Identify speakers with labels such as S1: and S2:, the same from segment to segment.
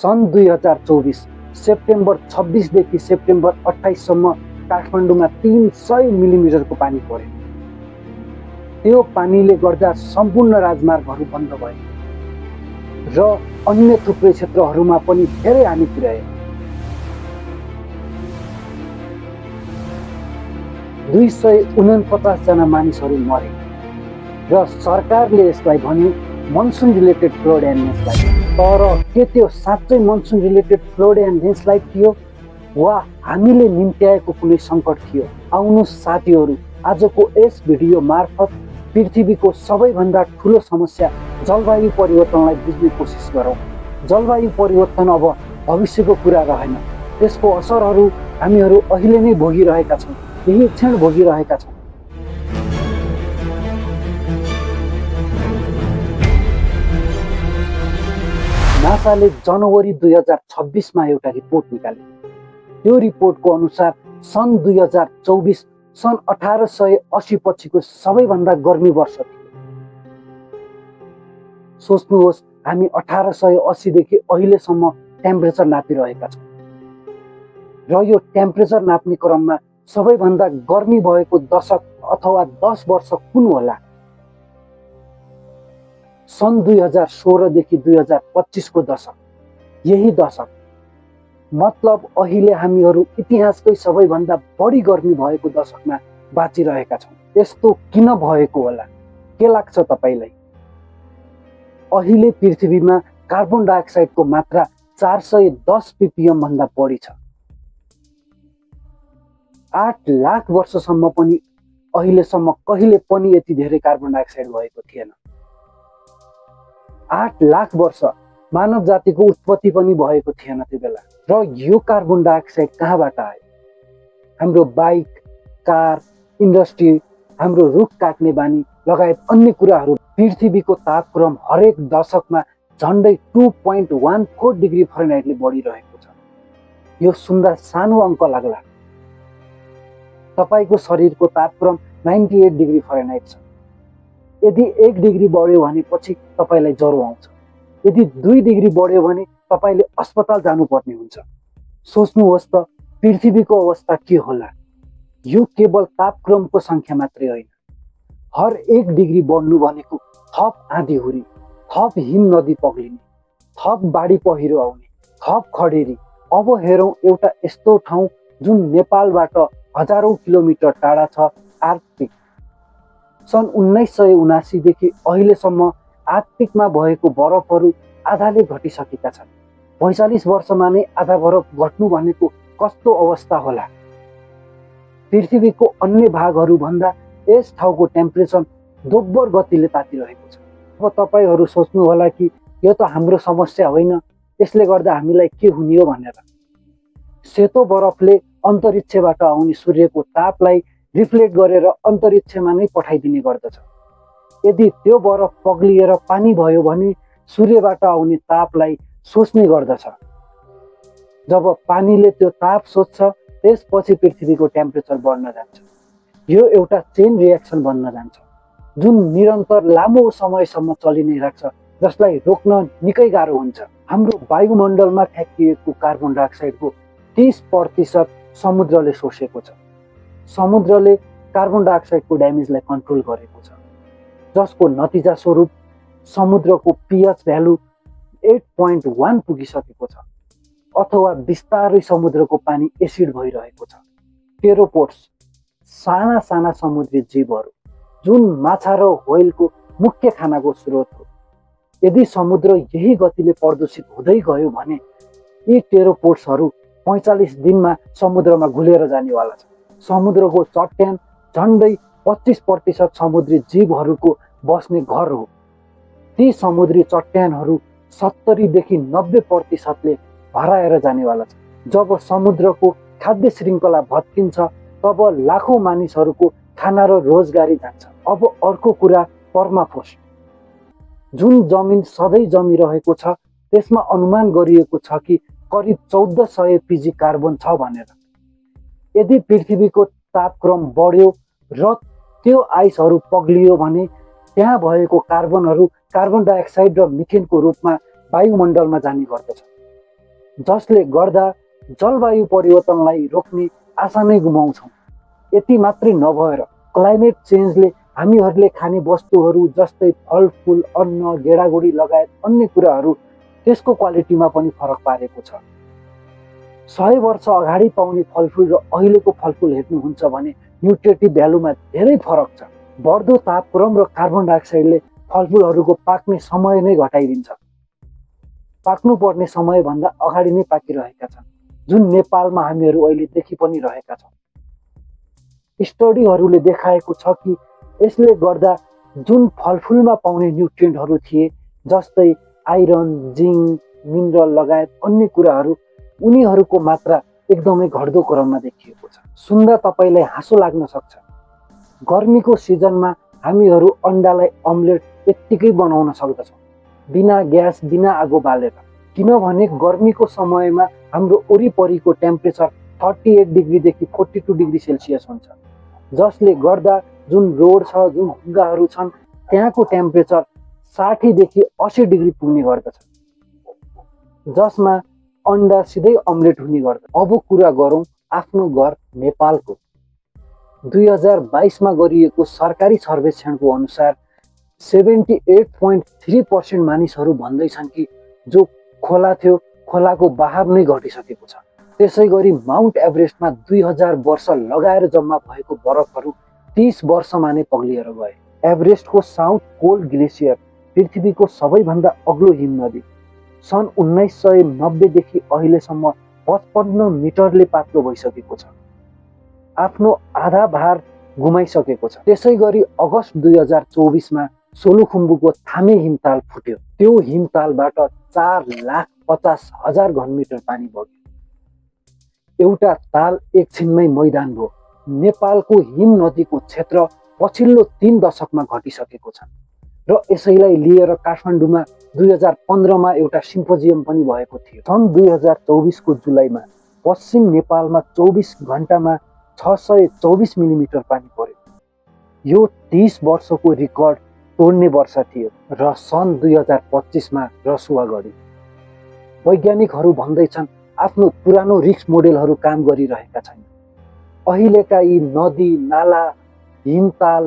S1: सन् 2024 सेप्टेम्बर 26 देखि सेप्टेम्बर 28 सम्म काठमाडौँमा 300 मिलिमिटरको पानी पर्यो। त्यो पानीले गर्दा सम्पूर्ण राजमार्गहरू बन्द भए र अन्य थुप्रै क्षेत्रहरूमा पनि धेरै हानि पुर्यायो। 249 जना मानिसहरू मरे र सरकारले यसलाई भन्यो monsoon related flood and landslide. तर के त्यो साँच्चै monsoon related flood and landslide थियो वा हामीले निम्त्याएको कुनै सङ्कट थियो? आउनुहोस् साथीहरू, आजको यस भिडियो मार्फत पृथ्वीको सबैभन्दा ठुलो समस्या जलवायु परिवर्तनलाई बुझ्ने कोसिस गरौँ। जलवायु परिवर्तन अब भविष्यको कुरा रहेन, त्यसको असरहरू हामीहरू अहिले नै भोगिरहेका छौँ, यही क्षण भोगिरहेका छौँ। नासाले जनवरी 2026 मा एउटा रिपोर्ट निकाल्यो। त्यो रिपोर्टको अनुसार सन् 2024 सन् 1880 पछिको सबैभन्दा गर्मी वर्ष थियो। सोच्नुहोस्, हामी 1880 देखि अहिलेसम्म टेम्परेचर नापिरहेका छौँ र यो टेम्परेचर नाप्ने क्रममा सबैभन्दा गर्मी भएको दशक अथवा 10 वर्ष कुन होला? सन् 2016 देखि 2025 को दशक। यही दशक मतलब अहिले हामीहरू इतिहासकै सबैभन्दा बढी गर्मी भएको दशकमा बाँचिरहेका छौँ। यस्तो किन भएको होला? के लाग्छ तपाईलाई? अहिले पृथ्वीमा कार्बन डाइअक्साइडको मात्रा 410 ppm भन्दा बढी छ। 8 लाख वर्षसम्म पनि अहिलेसम्म कहिले पनि यति धेरै कार्बन डाइअक्साइड भएको थिएन। 8 लाख वर्ष मानव जातिको उत्पत्ति पनि भएको थिएन त्यो बेला। र यो कार्बन डाइअक्साइड कहाँबाट आयो? हाम्रो बाइक, कार, इन्डस्ट्री, हाम्रो रुख काट्ने बानी लगायत अन्य कुराहरू। पृथ्वीको तापक्रम हरेक दशकमा झन्डै 2.14 डिग्री फरेनहाइटले बढिरहेको छ। यो सुन्दा सानो अङ्क लाग्ला। तपाईको शरीरको तापक्रम 98 डिग्री फरेनहाइट छ। यदि 1 डिग्री बढ्यो भने पछि तपाईलाई ज्वरो आउँछ। यदि 2 डिग्री बढ्यो भने तपाईले अस्पताल जानुपर्ने हुन्छ। सोच्नुहोस् त पृथ्वीको अवस्था के होला? यो केवल तापक्रमको संख्या मात्रै होइन। हर 1 डिग्री बढ्नु भनेको थप आँधीहुरी, थप हिम नदी पग्लिने, थप बाढी पहिरो आउने, थप खडेरी। अब हेरौँ एउटा यस्तो ठाउँ जुन नेपालबाट हजारौं किलोमिटर टाढा छ, आर्कटिक। सन् 1979 देखि अहिलेसम्म आर्कटिकमा भएको बरफहरू आधाले घटिसकेका छन्। 45 वर्षमा नै आधा बरफ घट्नु भनेको कस्तो अवस्था होला? पृथ्वीको अन्य भागहरू भन्दा यस ठाउँको टेम्परेचर दोब्बर गतिले तातिरहेको छ। अब तपाईहरू सोच्नु होला कि यो त हाम्रो समस्या होइन, यसले गर्दा हामीलाई के हुने हो भनेर। सेतो बरफले अन्तरिक्षबाट आउने सूर्यको तापलाई रिफ्लेक्ट गरेर अन्तरिक्षमा नै पठाइदिने गर्दछ। यदि त्यो बरफ पग्लिएर पानी भयो भने सूर्यबाट आउने तापलाई सोच्ने गर्दछ। जब पानीले त्यो ताप सोच्छ त्यसपछि पृथ्वीको टेम्परेचर बढ्न जान्छ। यो एउटा चेन रिएक्सन बन्न जान्छ जुन निरन्तर लामो समयसम्म चलि नै राख्छ, जसलाई रोक्न निकै गाह्रो हुन्छ। हाम्रो वायुमण्डलमा फ्याँकिएको कार्बन डाइअक्साइडको 30% समुद्रले सोसेको छ। समुद्रले कार्बन डाइअक्साइडको ड्यामेजलाई कन्ट्रोल गरेको छ, जसको नतिजा स्वरूप समुद्रको पीएच भ्यालु 8.1 पुगिसकेको छ, अथवा बिस्तारै समुद्रको पानी एसिड भइरहेको छ। टेरोपोड्स, साना साना समुद्री जीवहरू जुन माछा र व्हेलको मुख्य खानाको स्रोत हो, यदि समुद्र यही गतिले प्रदूषित हुँदै गयो भने यी टेरोपोड्सहरू 45 दिनमा समुद्रमा घुलेर जानेवाला छ। समुद्रको चट्यान झन्डै 25% समुद्री जीवहरूको बस्ने घर हो। ती समुद्री चट्यानहरू 70 देखि 90%ले हराएर जानेवाला छ। जब समुद्रको खाद्य श्रृङ्खला भत्किन्छ तब लाखौं मानिसहरूको खाना र रोजगारी जान्छ। अब अर्को कुरा पर्माफ्रोस्ट। जुन जमिन सधैँ जमिरहेको छ त्यसमा अनुमान गरिएको छ कि करिब 1400 pg कार्बन छ भनेर। यदि पृथ्वीको तापक्रम बढ्यो र त्यो आइसहरू पग्लियो भने त्यहाँ भएको कार्बनहरू कार्बन डाइअक्साइड र मिथेनको रूपमा वायुमण्डलमा जाने गर्दछ। जसले गर्दा जलवायु परिवर्तनलाई रोक्ने आशा नै गुमाउँछौँ। यति मात्रै नभएर क्लाइमेट चेन्जले हामीहरूले खाने वस्तुहरू जस्तै फलफुल, अन्न, गेडागुडी लगायत अन्य कुराहरू त्यसको क्वालिटीमा पनि फरक पारेको छ। 100 वर्ष अगाडि पाउने फलफुल र अहिलेको फलफुल हेर्नुहुन्छ भने न्युट्रिटिभ भ्यालुमा धेरै फरक छ। बढ्दो तापक्रम र कार्बन डाइअक्साइडले फलफुलहरूको पाक्ने समय नै घटाइदिन्छ। पाक्नुपर्ने समयभन्दा अगाडि नै पाकिरहेका छन्, जुन नेपालमा हामीहरू अहिले देखि पनि रहेका छौँ। स्टडीहरूले देखाएको छ कि यसले गर्दा जुन फलफुलमा पाउने न्युट्रिएन्टहरू थिए जस्तै आइरन, जिङ्क, मिनरल लगायत अन्य कुराहरू, उनीहरूको मात्रा एकदमै घट्दो क्रममा देखिएको छ। सुन्दा तपाईँलाई हाँसो लाग्न सक्छ। गर्मीको सिजनमा हामीहरू अन्डालाई अम्लेट यत्तिकै बनाउन सक्दछौँ, बिना ग्यास, बिना आगो बालेर। किनभने गर्मीको समयमा हाम्रो वरिपरिको टेम्परेचर 38 डिग्रीदेखि 42 डिग्री सेल्सियस हुन्छ, जसले गर्दा जुन रोड छ, जुन ढुङ्गाहरू छन्, त्यहाँको टेम्परेचर 60 देखि 80 डिग्री पुग्ने गर्दछ, जसमा अन्डा सिधै अम्लेट हुने गर्दछ। अब कुरा गरौँ आफ्नो घर नेपालको। 2022 मा गरिएको सरकारी सर्वेक्षणको अनुसार 78.3% मानिसहरू भन्दैछन् कि जो खोला थियो, खोलाको बहाव नै घटिसकेको छ। त्यसै गरी माउन्ट एभरेस्टमा 2000 वर्ष लगाएर जम्मा भएको बरफहरू 30 वर्षमा नै पग्लिएर गए। एभरेस्टको साउथ कोल्ड ग्लेसियर पृथ्वीको सबैभन्दा अग्लो हिम नदी सन् 1990 देखि अहिलेसम्म 55 मिटरले पातलो भइसकेको छ, आफ्नो आधा भार गुमाइसकेको छ। त्यसै गरी अगस्त 2024 मा सोलुखुम्बुको थामे हिमताल फुट्यो। त्यो हिमतालबाट 4,50,000 घनमिटर पानी बग्यो। एउटा ताल एकछिनमै मैदान भयो। नेपालको हिम नदीको क्षेत्र पछिल्लो 3 दशकमा घटिसकेको छ र यसैलाई लिएर काठमाडौँमा 2015 मा एउटा सिम्पोजियम पनि भएको थियो। सन् 2024 को जुलाईमा पश्चिम नेपालमा 24 घण्टामा 624 मिलिमिटर पानी पर्यो। यो 30 वर्षको रिकर्ड तोड्ने वर्ष थियो र सन् 2025 मा रसुवा गढ्यो। वैज्ञानिकहरू भन्दैछन् आफ्नो पुरानो रिस्क मोडेलहरू काम गरिरहेका छैनन्। अहिलेका यी नदी, नाला, हिमताल,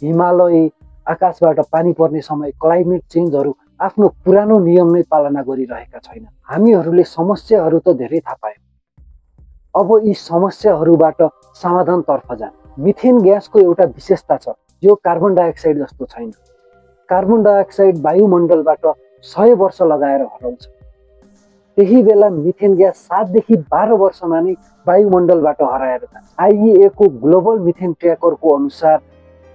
S1: हिमालय, आकाशबाट पानी पर्ने समय क्लाइमेट चेन्जहरू आफ्नो पुरानो नियम नै पालना गरिरहेका छैनन्। हामीहरूले समस्याहरू त धेरै थाहा पायौँ। अब यी समस्याहरूबाट समाधानतर्फ जान। मिथेन ग्यासको एउटा विशेषता छ, यो कार्बन डाइअक्साइड जस्तो छैन। कार्बन डाइअक्साइड वायुमण्डलबाट 100 वर्ष लगाएर हराउँछ। त्यही बेला मिथेन ग्यास 7 देखि 12 वर्षमा नै वायुमण्डलबाट हराएर जान्छ। आइइए को ग्लोबल मिथेन ट्र्याकरको अनुसार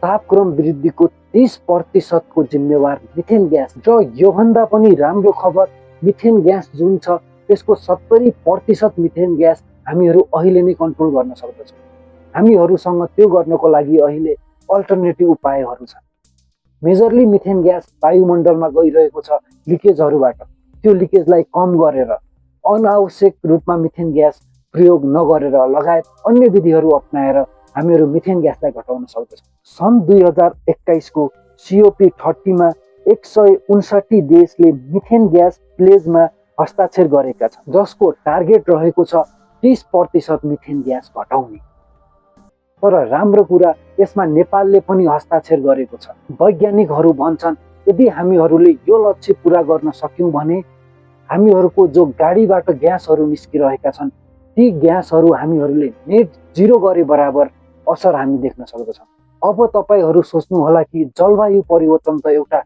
S1: तापक्रम वृद्धिको 30% को जिम्मेवार मिथेन ग्यास र योभन्दा पनि राम्रो खबर, मिथेन ग्यास जुन छ त्यसको 70% मिथेन ग्यास हामीहरू अहिले नै कन्ट्रोल गर्न सक्दछौँ। हामीहरूसँग त्यो गर्नको लागि अहिले अल्टरनेटिभ उपायहरू छन्। मेजरली मिथेन ग्यास वायुमण्डलमा गइरहेको छ लिकेजहरूबाट। त्यो लिकेजलाई कम गरेर, अनावश्यक रूपमा मिथेन ग्यास प्रयोग नगरेर लगायत अन्य विधिहरू अपनाएर हामीहरू मिथेन ग्यासलाई घटाउन सक्दछौँ। सन् 2021 को COP30 मा 159 देशले मिथेन ग्यास प्लेजमा हस्ताक्षर गरेका छन्, जसको टार्गेट रहेको छ 30% मिथेन ग्यास घटाउने। तर राम्रो कुरा यसमा नेपालले पनि हस्ताक्षर गरेको छ। वैज्ञानिकहरू भन्छन् यदि हामीहरूले यो लक्ष्य पूरा गर्न सक्यौँ भने हामीहरूको जो गाडीबाट ग्यासहरू निस्किरहेका छन्, ती ग्यासहरू हामीहरूले नेट जिरो गरे बराबर असर हामी देख्न सक्दछौँ। अब तपाईहरू सोच्नुहोला कि जलवायु परिवर्तन त एउटा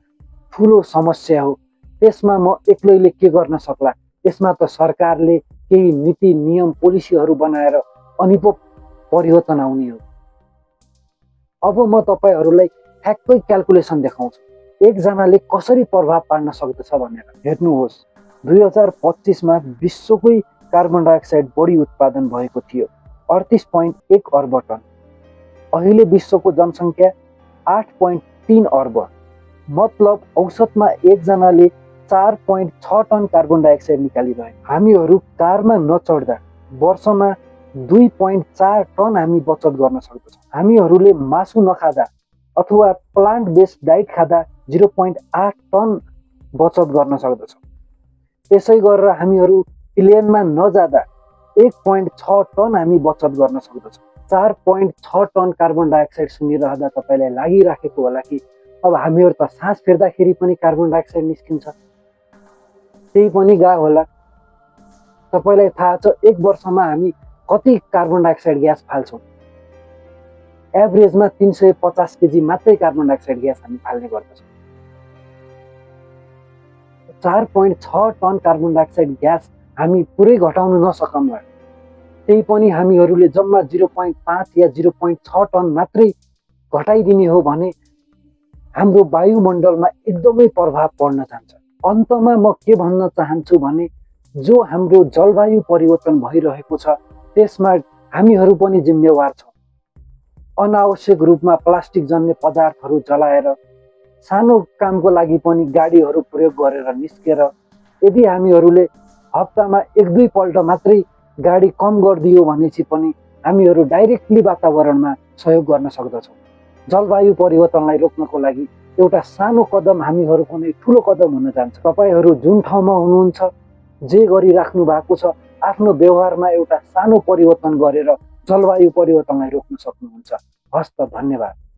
S1: ठुलो समस्या हो, त्यसमा म एक्लैले के गर्न सक्ला? यसमा त सरकारले केही नीति, नियम, पोलिसीहरू बनाएर अनि पो परिवर्तन आउने हो। अब म तपाईहरूलाई ठ्याक्कै क्याल्कुलेसन देखाउँछु, एकजनाले कसरी प्रभाव पार्न सक्दछ भनेर। हेर्नुहोस्, 2025 मा विश्वकै कार्बन डाइअक्साइड बढी उत्पादन भएको थियो, 38.1 अर्ब टन। अहिले विश्वको जनसङ्ख्या 8.3 अर्ब, मतलब औसतमा एकजनाले 4.6 टन कार्बन डाइअक्साइड निकालिरहे। हामीहरू कारमा नचढ्दा वर्षमा 2.4 टन हामी बचत गर्न सक्दछौँ। हामीहरूले मासु नखाँदा अथवा प्लान्ट बेस्ड डाइट खाँदा 0.8 टन बचत गर्न सक्दछौँ। त्यसै गरेर हामीहरू ट्रिलियनमा नजाँदा 1.6 टन हामी बचत गर्न सक्दछौँ। 4.6 टन कार्बन डाइअक्साइड सुनिरहँदा तपाईँलाई लागिराखेको होला कि अब हामीहरू त सास फेर्दाखेरि पनि कार्बन डाइअक्साइड निस्किन्छ, त्यही पनि गा होला। तपाईँलाई थाहा छ 1 वर्षमा हामी कति कार्बन डाइअक्साइड ग्यास फाल्छौँ? एभरेजमा 350 केजी मात्रै कार्बन डाइअक्साइड ग्यास हामी फाल्ने गर्दछौँ। 4.6 टन कार्बन डाइअक्साइड ग्यास हामी पुरै घटाउन नसकौँला, त्यही पनि हामीहरूले जम्मा 0.5 या 0.6 टन मात्रै घटाइदिने हो भने हाम्रो वायुमण्डलमा एकदमै प्रभाव पर्न जान्छ। अन्तमा म के भन्न चाहन्छु भने जो हाम्रो जलवायु परिवर्तन भइरहेको छ त्यसमा हामीहरू पनि जिम्मेवार छौँ। अनावश्यक रूपमा प्लास्टिक जन्य पदार्थहरू जलाएर सानो कामको लागि पनि गाडीहरू प्रयोग गरेर निस्केर यदि हामीहरूले हप्तामा 1-2 पल्ट मात्रै गाडी कम गरिदियो भनेपछि पनि हामीहरू डाइरेक्टली वातावरणमा सहयोग गर्न सक्दछौँ। जलवायु परिवर्तनलाई रोक्नको लागि एउटा सानो कदम हामीहरूको नै ठुलो कदम हुन जान्छ। तपाईँहरू जुन ठाउँमा हुनुहुन्छ जे गरिराख्नु भएको छ आफ्नो व्यवहारमा एउटा सानो परिवर्तन गरेर जलवायु परिवर्तनलाई रोक्न सक्नुहुन्छ। हस्त, धन्यवाद।